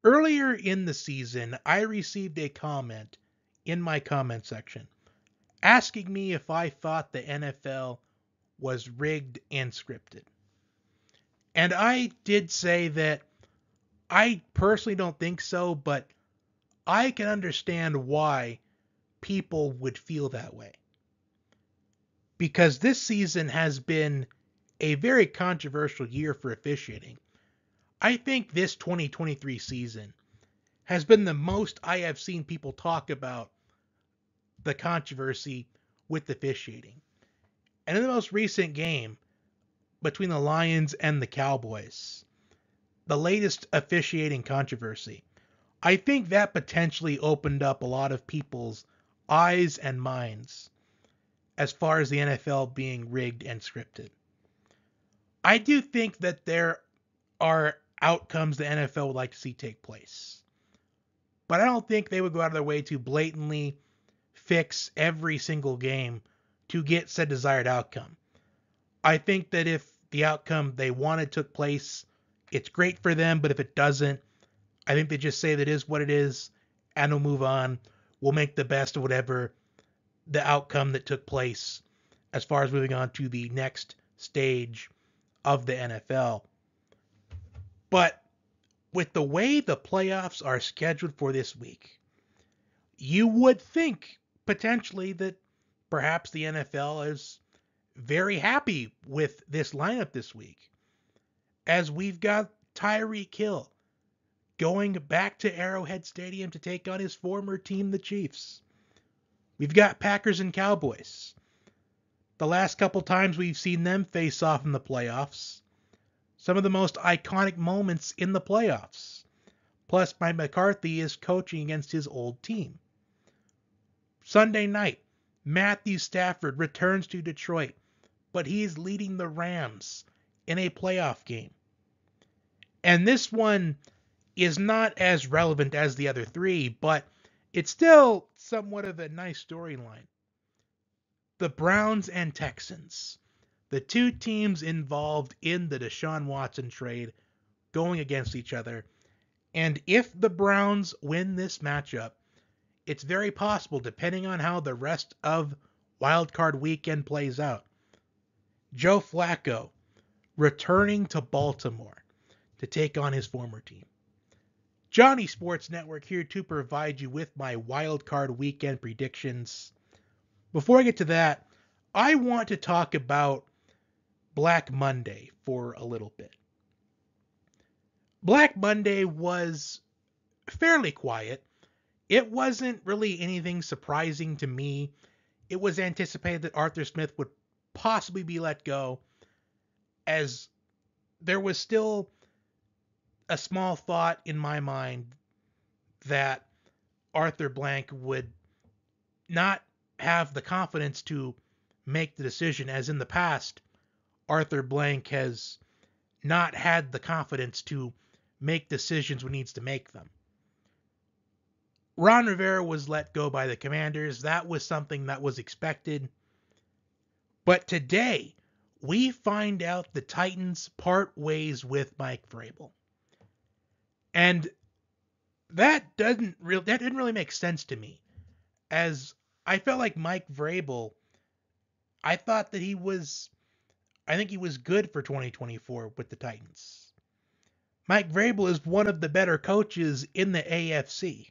Earlier in the season, I received a comment in my comment section asking me if I thought the NFL was rigged and scripted. And I did say that I personally don't think so, but I can understand why people would feel that way. Because this season has been a very controversial year for officiating. I think this 2023 season has been the most I have seen people talk about the controversy with officiating. And in the most recent game between the Lions and the Cowboys, the latest officiating controversy, I think that potentially opened up a lot of people's eyes and minds as far as the NFL being rigged and scripted. I do think that there are outcomes the NFL would like to see take place. But I don't think they would go out of their way to blatantly fix every single game to get said desired outcome. I think that if the outcome they wanted took place, it's great for them, but if it doesn't, I think they just say that is what it is, and we'll move on. We'll make the best of whatever the outcome that took place as far as moving on to the next stage of the NFL. But with the way the playoffs are scheduled for this week, you would think potentially that perhaps the NFL is very happy with this lineup this week, as we've got Tyreek Hill going back to Arrowhead Stadium to take on his former team, the Chiefs. We've got Packers and Cowboys. The last couple times we've seen them face off in the playoffs, some of the most iconic moments in the playoffs. Plus, Mike McCarthy is coaching against his old team. Sunday night, Matthew Stafford returns to Detroit, but he's leading the Rams in a playoff game. And this one is not as relevant as the other three, but it's still somewhat of a nice storyline. The Browns and Texans, the two teams involved in the Deshaun Watson trade, going against each other. And if the Browns win this matchup, it's very possible, depending on how the rest of Wild Card Weekend plays out, Joe Flacco returning to Baltimore to take on his former team. Johnny Sports Network here to provide you with my Wild Card Weekend predictions. Before I get to that, I want to talk about Black Monday for a little bit. Black Monday was fairly quiet. It wasn't really anything surprising to me. It was anticipated that Arthur Smith would possibly be let go, as there was still a small thought in my mind that Arthur Blank would not have the confidence to make the decision, as in the past, Arthur Blank has not had the confidence to make decisions when he needs to make them. Ron Rivera was let go by the Commanders. That was something that was expected. But today, we find out the Titans part ways with Mike Vrabel. And that didn't really make sense to me, as I felt like Mike Vrabel, I think he was good for 2024 with the Titans. Mike Vrabel is one of the better coaches in the AFC.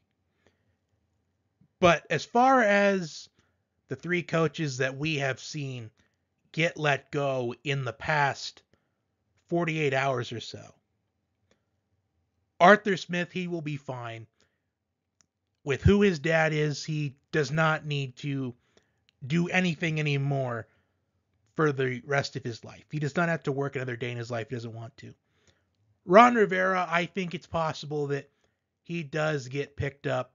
But as far as the three coaches that we have seen get let go in the past 48 hours or so, Arthur Smith, he will be fine. With who his dad is, he does not need to do anything anymore for the rest of his life. He does not have to work another day in his life. He doesn't want to. Ron Rivera, I think it's possible that he does get picked up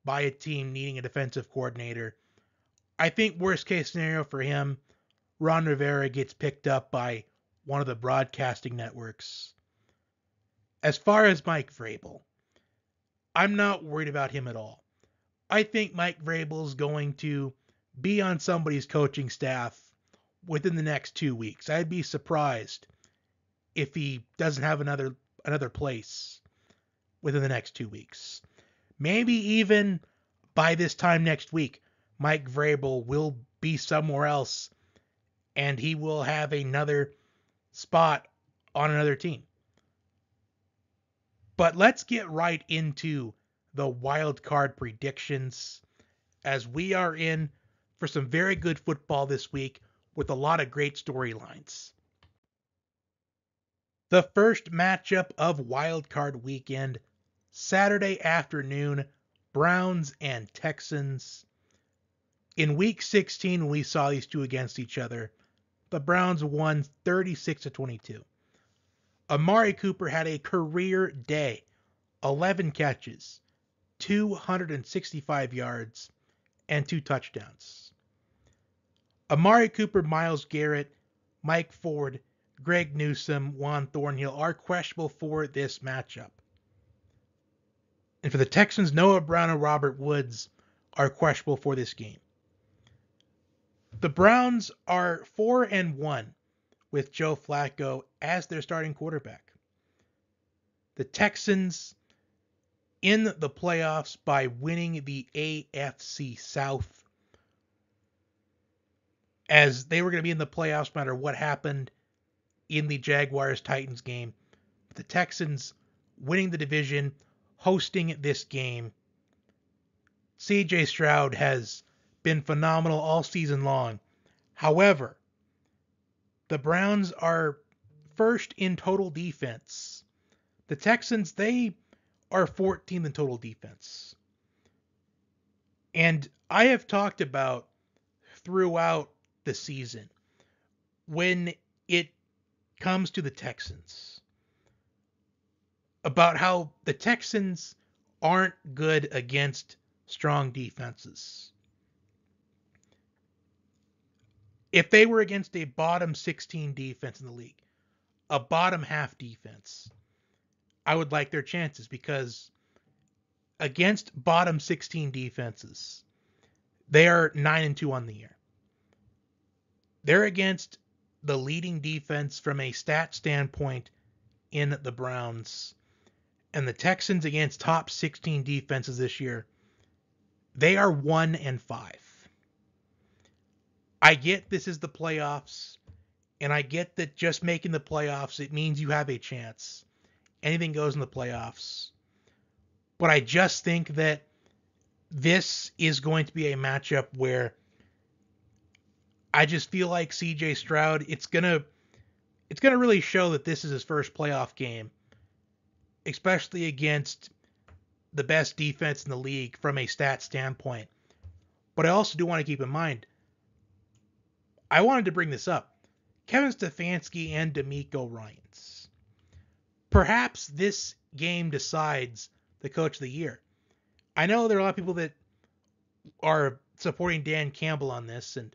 by a team needing a defensive coordinator. I think worst case scenario for him, Ron Rivera gets picked up by one of the broadcasting networks. As far as Mike Vrabel, I'm not worried about him at all. I think Mike Vrabel is going to be on somebody's coaching staff within the next 2 weeks. I'd be surprised if he doesn't have another place within the next 2 weeks. Maybe even by this time next week, Mike Vrabel will be somewhere else and he will have another spot on another team. But let's get right into the wild card predictions, as we are in for some very good football this week with a lot of great storylines. The first matchup of wild card weekend, Saturday afternoon, Browns and Texans. In week 16, we saw these two against each other. The Browns won 36-22. Amari Cooper had a career day, 11 catches, 265 yards, and 2 touchdowns. Amari Cooper, Myles Garrett, Mike Ford, Greg Newsome, Juan Thornhill are questionable for this matchup. And for the Texans, Noah Brown and Robert Woods are questionable for this game. The Browns are 4-1 with Joe Flacco as their starting quarterback. The Texans in the playoffs by winning the AFC South, as they were going to be in the playoffs no matter what happened in the Jaguars-Titans game. The Texans winning the division, hosting this game. CJ Stroud has been phenomenal all season long. However, the Browns are first in total defense. The Texans, they are 14th in total defense. And I have talked about throughout the season, when it comes to the Texans, about how the Texans aren't good against strong defenses. If they were against a bottom 16 defense in the league, a bottom half defense, I would like their chances, because against bottom 16 defenses, they are 9-2 on the year. They're against the leading defense from a stat standpoint in the Browns. And the Texans against top 16 defenses this year, they are 1-5. I get this is the playoffs, and I get that just making the playoffs, it means you have a chance. Anything goes in the playoffs. But I just think that this is going to be a matchup where I just feel like CJ Stroud, it's gonna really show that this is his first playoff game, especially against the best defense in the league from a stat standpoint. But I also do want to keep in mind, I wanted to bring this up, Kevin Stefanski and DeMeco Ryans. Perhaps this game decides the coach of the year. I know there are a lot of people that are supporting Dan Campbell on this, and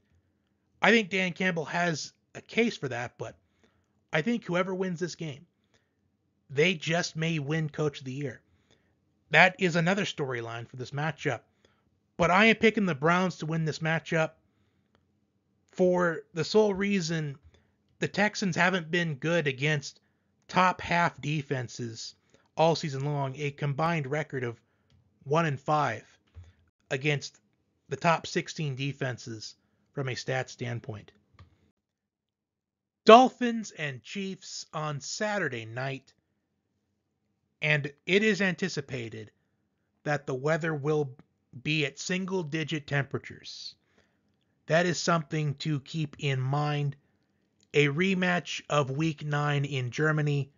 I think Dan Campbell has a case for that, but I think whoever wins this game, they just may win coach of the year. That is another storyline for this matchup. But I am picking the Browns to win this matchup for the sole reason the Texans haven't been good against top half defenses all season long. A combined record of 1-5 against the top 16 defenses from a stat standpoint. Dolphins and Chiefs on Saturday night, and it is anticipated that the weather will be at single-digit temperatures. That is something to keep in mind. A rematch of Week 9 in Germany,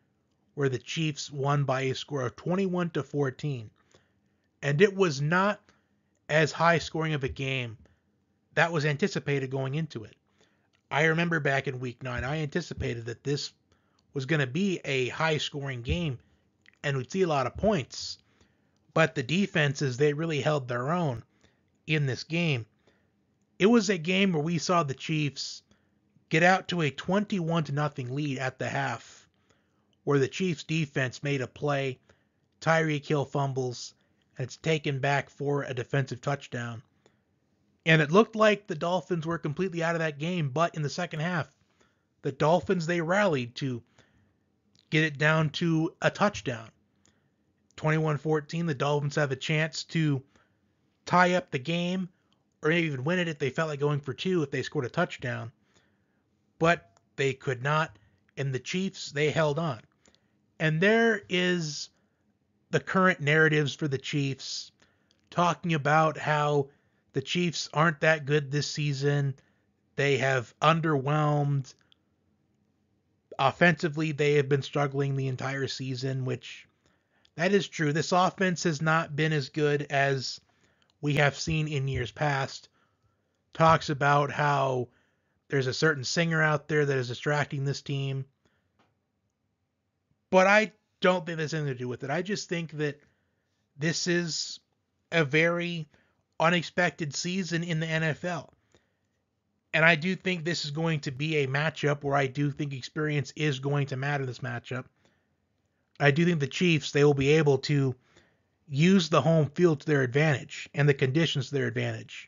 where the Chiefs won by a score of 21-14. And it was not as high scoring of a game that was anticipated going into it. I remember back in Week 9, I anticipated that this was going to be a high scoring game and we'd see a lot of points. But the defenses, they really held their own in this game. It was a game where we saw the Chiefs get out to a 21-0 lead at the half, where the Chiefs defense made a play, Tyreek Hill fumbles, and it's taken back for a defensive touchdown. And it looked like the Dolphins were completely out of that game, but in the second half, the Dolphins, they rallied to get it down to a touchdown. 21-14, the Dolphins have a chance to tie up the game or maybe even win it if they felt like going for two if they scored a touchdown. But they could not, and the Chiefs, they held on. And there is the current narratives for the Chiefs talking about how the Chiefs aren't that good this season. They have underwhelmed. Offensively, they have been struggling the entire season, which that is true. This offense has not been as good as we have seen in years past. Talks about how there's a certain singer out there that is distracting this team. But I don't think there's anything to do with it. I just think that this is a very unexpected season in the NFL. And I do think this is going to be a matchup where I do think experience is going to matter in this matchup. I do think the Chiefs, they will be able to use the home field to their advantage and the conditions to their advantage.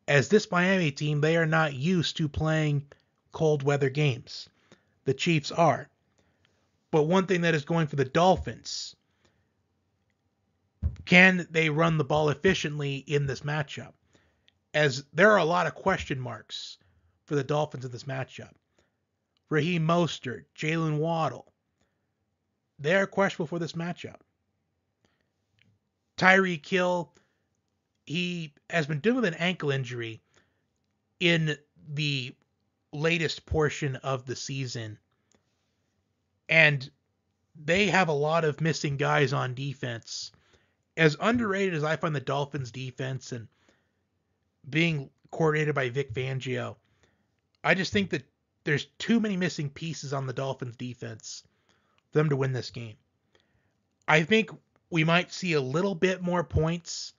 As this Miami team, they are not used to playing cold weather games. The Chiefs are. But one thing that is going for the Dolphins, can they run the ball efficiently in this matchup? As there are a lot of question marks for the Dolphins in this matchup. Raheem Mostert, Jalen Waddle, they are questionable for this matchup. Tyreek Hill, he has been dealing with an ankle injury in the latest portion of the season. And they have a lot of missing guys on defense. As underrated as I find the Dolphins defense and being coordinated by Vic Fangio, I just think that there's too many missing pieces on the Dolphins defense for them to win this game. I think we might see a little bit more points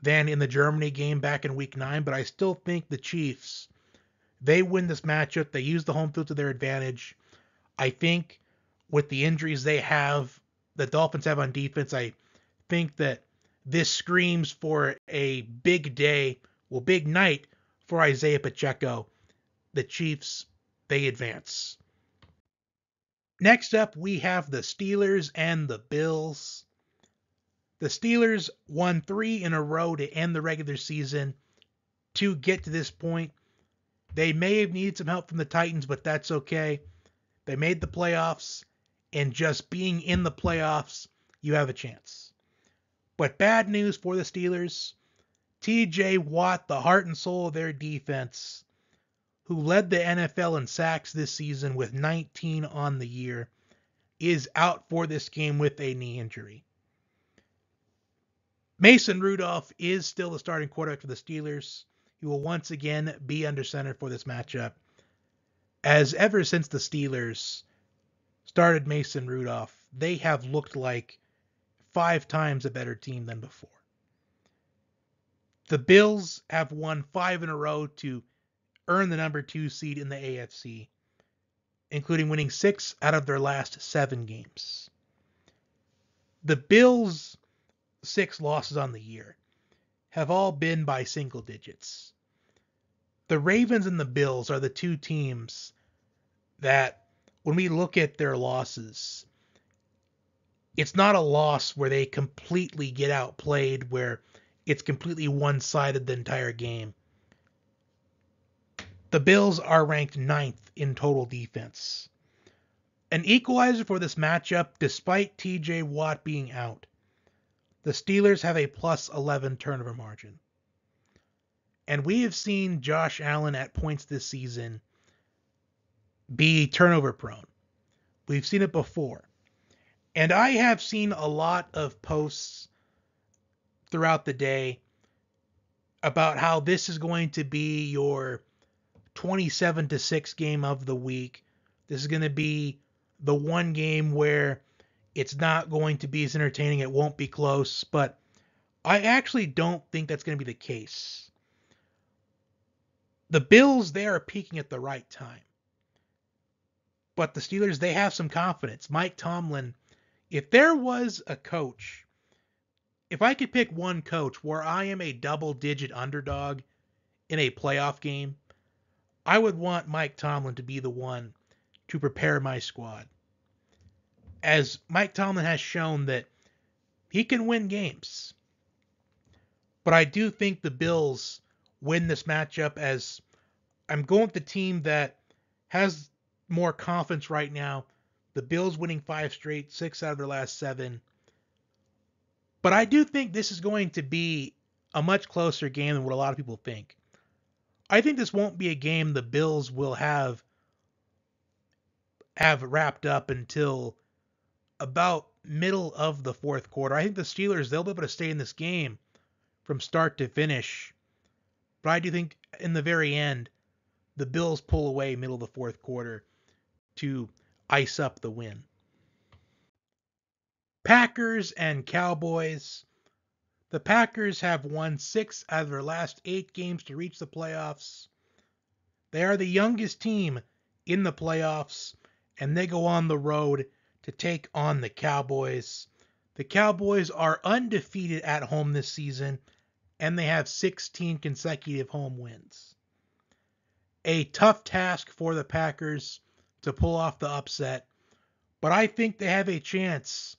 than in the Germany game back in week 9, but I still think the Chiefs, they win this matchup. They use the home field to their advantage. I think with the injuries they have, the Dolphins have on defense, I think that this screams for a big day, big night for Isaiah Pacheco. The Chiefs, they advance. Next up, we have the Steelers and the Bills. The Steelers won 3 in a row to end the regular season. To get to this point, they may have needed some help from the Titans, but that's okay. They made the playoffs, and just being in the playoffs, you have a chance. But bad news for the Steelers. TJ Watt, the heart and soul of their defense, who led the NFL in sacks this season with 19 on the year, is out for this game with a knee injury. Mason Rudolph is still the starting quarterback for the Steelers. He will once again be under center for this matchup, as ever since the Steelers started Mason Rudolph, they have looked like 5 times a better team than before. The Bills have won 5 in a row to earn the number 2 seed in the AFC, including winning 6 out of their last 7 games. The Bills' 6 losses on the year have all been by single digits. The Ravens and the Bills are the 2 teams that, when we look at their losses, it's not a loss where they completely get outplayed, where it's completely one-sided the entire game. The Bills are ranked 9th in total defense. An equalizer for this matchup, despite TJ Watt being out. The Steelers have a plus 11 turnover margin. And we have seen Josh Allen at points this season be turnover prone. We've seen it before. And I have seen a lot of posts throughout the day about how this is going to be your 27-6 game of the week. This is going to be the one game where it's not going to be as entertaining. It won't be close. But I actually don't think that's going to be the case. The Bills, they are peaking at the right time. But the Steelers, they have some confidence. Mike Tomlin, if there was a coach, if I could pick one coach where I am a double-digit underdog in a playoff game, I would want Mike Tomlin to be the one to prepare my squad. As Mike Tomlin has shown that He can win games. But I do think the Bills win this matchup, as I'm going with the team that has more confidence right now. The Bills winning 5 straight, 6 out of their last 7. But I do think this is going to be a much closer game than what a lot of people think. I think this won't be a game the Bills will have wrapped up until about middle of the fourth quarter. I think the Steelers, they'll be able to stay in this game from start to finish. But I do think in the very end, the Bills pull away middle of the fourth quarter to ice up the win. Packers and Cowboys. The Packers have won 6 out of their last 8 games to reach the playoffs. They are the youngest team in the playoffs, and they go on the road to take on the Cowboys. The Cowboys are undefeated at home this season, and they have 16 consecutive home wins. A tough task for the Packers to pull off the upset, but I think they have a chance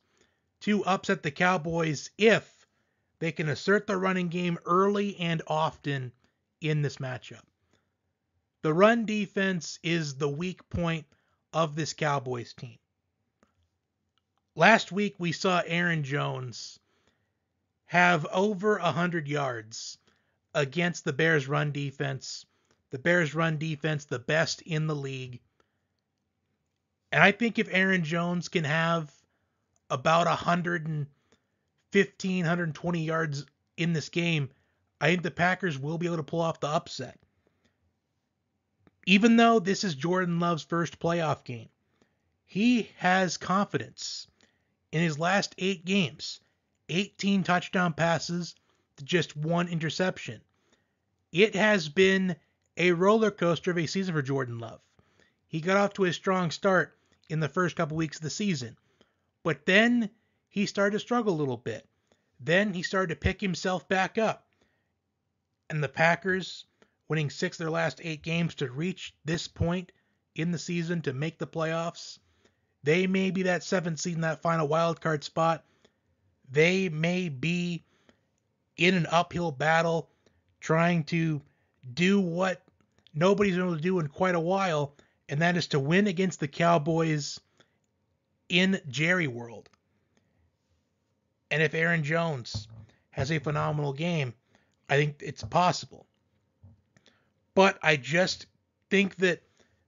to upset the Cowboys if they can assert the running game early and often in this matchup. The run defense is the weak point of this Cowboys team. Last week we saw Aaron Jones have over 100 yards against the Bears run defense. The Bears run defense, the best in the league. And I think if Aaron Jones can have about 115, 120 yards in this game, I think the Packers will be able to pull off the upset. Even though this is Jordan Love's first playoff game, he has confidence. In his last 8 games, 18 touchdown passes to just 1 interception. It has been a roller coaster of a season for Jordan Love. He got off to a strong start in the first couple weeks of the season, but then he started to struggle a little bit. Then he started to pick himself back up. And the Packers, winning 6 of their last 8 games to reach this point in the season to make the playoffs, they may be that 7th seed in that final wild card spot. They may be in an uphill battle trying to do what nobody's been able to do in quite a while, and that is to win against the Cowboys in Jerry World. And if Aaron Jones has a phenomenal game, I think it's possible. But I just think that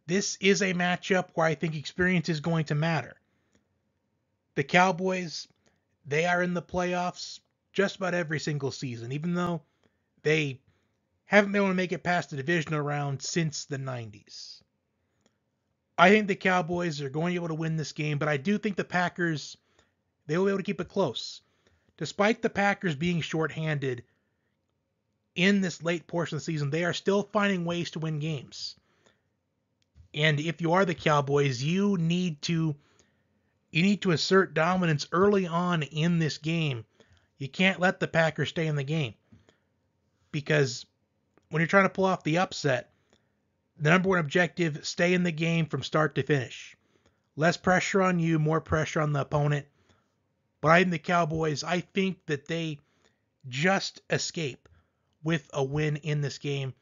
this is a matchup where I think experience is going to matter. The Cowboys, they are in the playoffs just about every single season, even though they haven't been able to make it past the divisional round since the 90s. I think the Cowboys are going to be able to win this game, but I do think the Packers, they will be able to keep it close. Despite the Packers being shorthanded in this late portion of the season, they are still finding ways to win games. And if you are the Cowboys, you need to assert dominance early on in this game. You can't let the Packers stay in the game. Because when you're trying to pull off the upset, the number one objective, stay in the game from start to finish. Less pressure on you, more pressure on the opponent. But I think the Cowboys, I think that they just escape with a win in this game.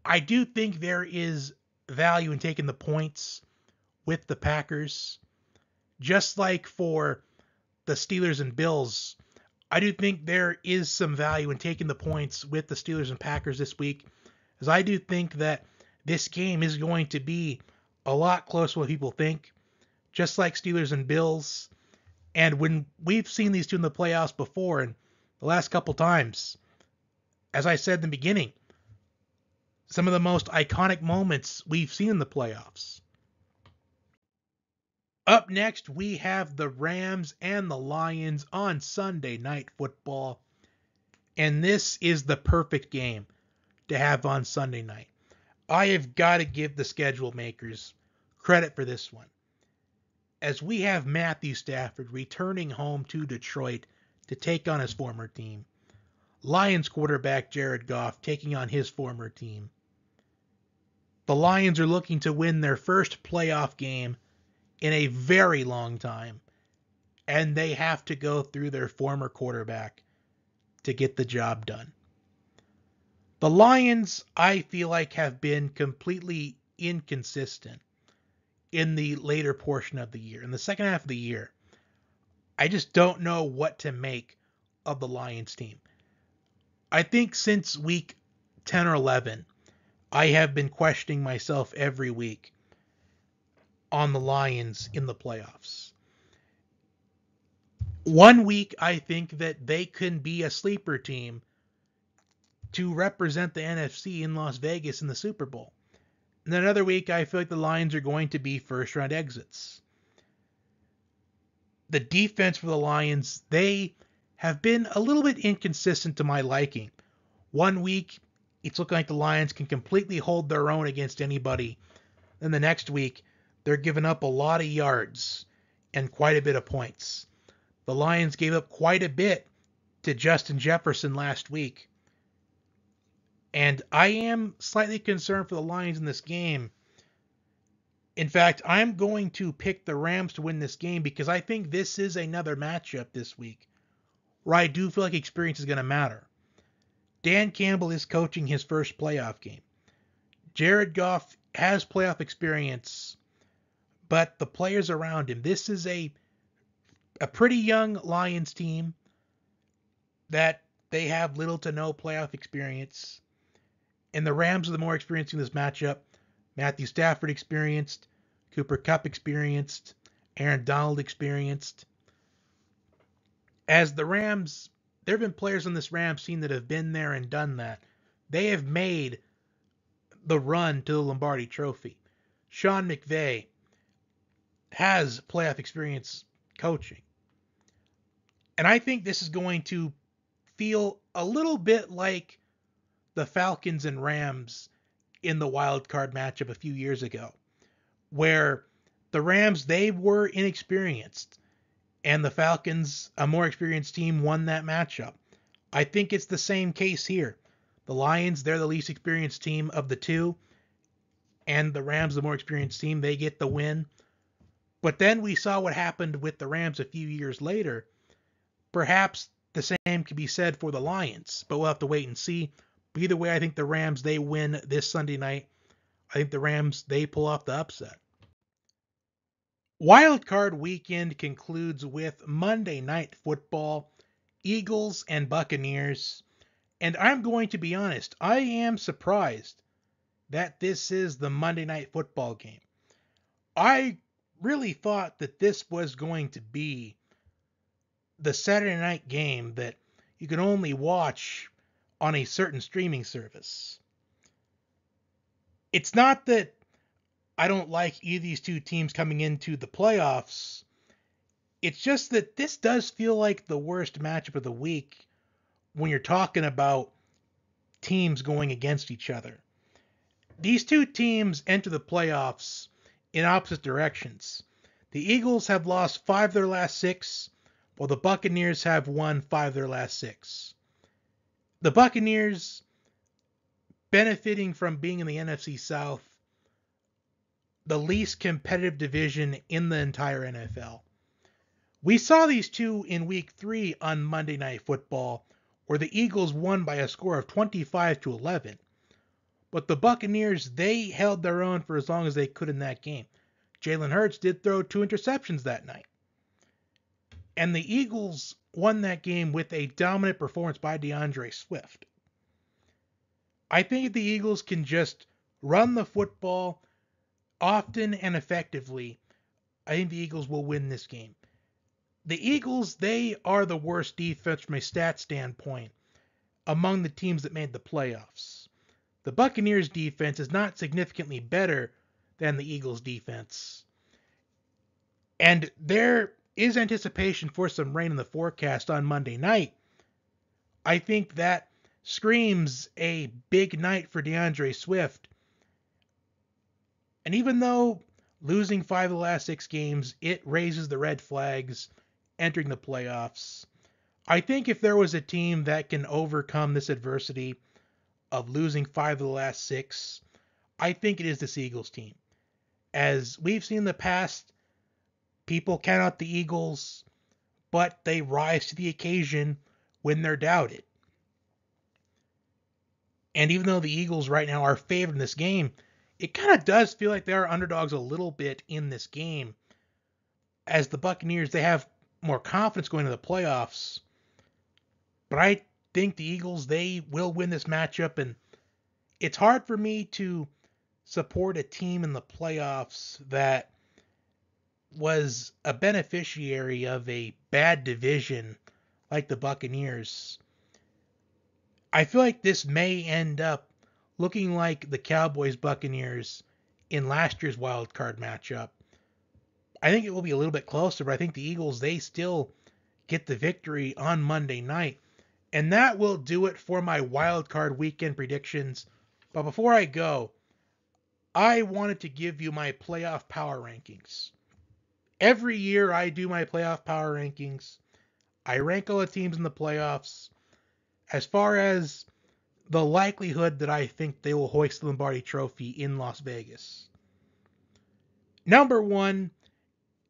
I do think there is value in taking the points with the Packers. Just like for the Steelers and Bills, I do think there is some value in taking the points with the Steelers and Packers this week, as I do think that this game is going to be a lot closer to what people think, just like Steelers and Bills. And when we've seen these two in the playoffs before, and the last couple times, as I said in the beginning, some of the most iconic moments we've seen in the playoffs. Up next, we have the Rams and the Lions on Sunday Night Football. And this is the perfect game to have on Sunday night. I have got to give the schedule makers credit for this one, as we have Matthew Stafford returning home to Detroit to take on his former team. Lions quarterback Jared Goff taking on his former team. The Lions are looking to win their first playoff game in a very long time, and they have to go through their former quarterback to get the job done. The Lions, I feel like, have been completely inconsistent in the later portion of the year. In the second half of the year, I just don't know what to make of the Lions team. I think since week 10 or 11, I have been questioning myself every week on the Lions in the playoffs. One week, I think that they can be a sleeper team to represent the NFC in Las Vegas in the Super Bowl. And then another week, I feel like the Lions are going to be first-round exits. The defense for the Lions, they have been a little bit inconsistent to my liking. One week, it's looking like the Lions can completely hold their own against anybody. Then the next week, they're giving up a lot of yards and quite a bit of points. The Lions gave up quite a bit to Justin Jefferson last week. And I am slightly concerned for the Lions in this game. In fact, I'm going to pick the Rams to win this game because I think this is another matchup this week where I do feel like experience is going to matter. Dan Campbell is coaching his first playoff game. Jared Goff has playoff experience, but the players around him, this is a pretty young Lions team that they have little to no playoff experience. And the Rams are the more experienced in this matchup. Matthew Stafford experienced, Cooper Kupp experienced, Aaron Donald experienced. As the Rams, there have been players on this Rams team that have been there and done that. They have made the run to the Lombardi Trophy. Sean McVay has playoff experience coaching. And I think this is going to feel a little bit like the Falcons and Rams in the wild card matchup a few years ago, where the Rams, they were inexperienced, and the Falcons, a more experienced team, won that matchup. I think it's the same case here. The Lions, they're the least experienced team of the two, and the Rams, the more experienced team, they get the win. But then we saw what happened with the Rams a few years later. Perhaps the same could be said for the Lions, but we'll have to wait and see. But either way, I think the Rams, they win this Sunday night. I think the Rams, they pull off the upset. Wild card weekend concludes with Monday Night Football, Eagles and Buccaneers. And I'm going to be honest, I am surprised that this is the Monday Night Football game. I really thought that this was going to be the Saturday night game that you could only watch on a certain streaming service. It's not that I don't like either of these two teams coming into the playoffs. It's just that this does feel like the worst matchup of the week when you're talking about teams going against each other. These two teams enter the playoffs in opposite directions. The Eagles have lost 5 of their last 6, while the Buccaneers have won 5 of their last 6. The Buccaneers, benefiting from being in the NFC South, the least competitive division in the entire NFL. We saw these two in Week 3 on Monday Night Football, where the Eagles won by a score of 25-11. But the Buccaneers, they held their own for as long as they could in that game. Jalen Hurts did throw 2 interceptions that night. And the Eagles won that game with a dominant performance by DeAndre Swift. I think if the Eagles can just run the football often and effectively, I think the Eagles will win this game. The Eagles, they are the worst defense from a stat standpoint among the teams that made the playoffs. The Buccaneers defense is not significantly better than the Eagles defense. And there is anticipation for some rain in the forecast on Monday night. I think that screams a big night for DeAndre Swift. And even though losing 5 of the last 6 games, it raises the red flags entering the playoffs. I think if there was a team that can overcome this adversity of losing 5 of the last 6, I think it is this Eagles team. As we've seen in the past, people count out the Eagles but they rise to the occasion when they're doubted. And even though the Eagles right now are favored in this game, it kind of does feel like they are underdogs a little bit in this game. As the Buccaneers, they have more confidence going into the playoffs. But I think the Eagles, they will win this matchup. And it's hard for me to support a team in the playoffs that was a beneficiary of a bad division like the Buccaneers. I feel like this may end up looking like the Cowboys Buccaneers in last year's wild card matchup. I think it will be a little bit closer, but I think the Eagles, they still get the victory on Monday night. And that will do it for my wild card weekend predictions. But before I go, I wanted to give you my playoff power rankings. Every year I do my playoff power rankings. I rank all the teams in the playoffs as far as the likelihood that I think they will hoist the Lombardi Trophy in Las Vegas. Number one,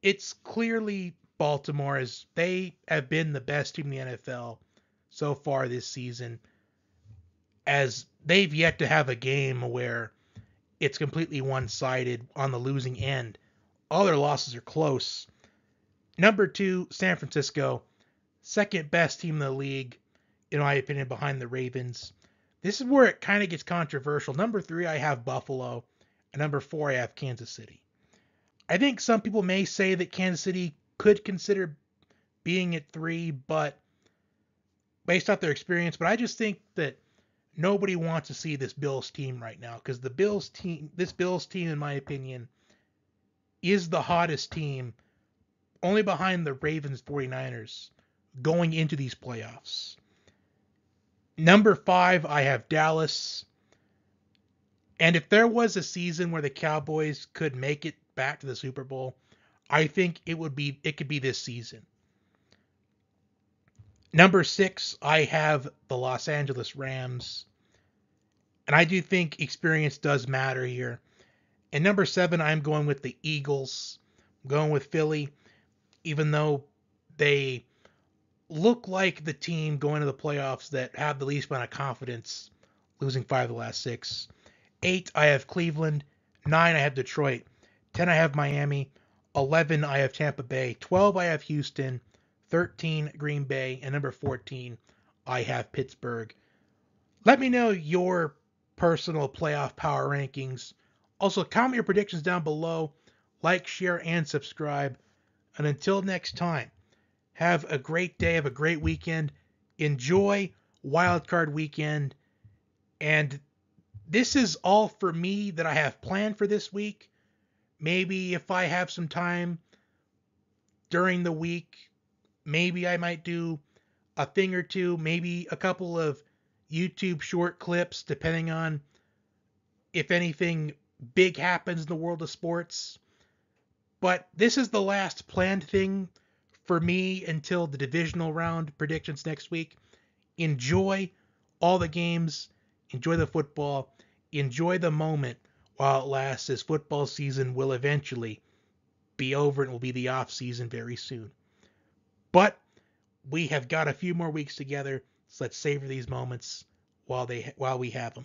it's clearly Baltimore, as they have been the best team in the NFL so far this season, as they've yet to have a game where it's completely one-sided on the losing end. All their losses are close. Number two, San Francisco, second best team in the league, in my opinion, behind the Ravens. This is where it kind of gets controversial. Number three, I have Buffalo. And number four, I have Kansas City. I think some people may say that Kansas City could consider being at three, but based off their experience. But I just think that nobody wants to see this Bills team right now, because this Bills team, in my opinion, is the hottest team, only behind the Ravens 49ers, going into these playoffs. Number five, I have Dallas. And if there was a season where the Cowboys could make it back to the Super Bowl, I think it could be this season. Number six, I have the Los Angeles Rams. And I do think experience does matter here. And number seven, I'm going with the Eagles. I'm going with Philly, even though they look like the team going to the playoffs that have the least amount of confidence, losing 5 of the last 6. 8, I have Cleveland. 9, I have Detroit. 10, I have Miami. 11, I have Tampa Bay. 12, I have Houston. 13, Green Bay. And number 14, I have Pittsburgh. Let me know your personal playoff power rankings. Also, comment your predictions down below. Like, share, and subscribe. And until next time, have a great day, have a great weekend. Enjoy Wildcard Weekend. And this is all for me that I have planned for this week. Maybe if I have some time during the week, maybe I might do a thing or two, maybe a couple of YouTube short clips, depending on if anything big happens in the world of sports. But this is the last planned thing for me until the divisional round predictions next week. Enjoy all the games. Enjoy the football. Enjoy the moment while it lasts, as football season will eventually be over and will be the off season very soon. But we have got a few more weeks together, so let's savor these moments while we have them.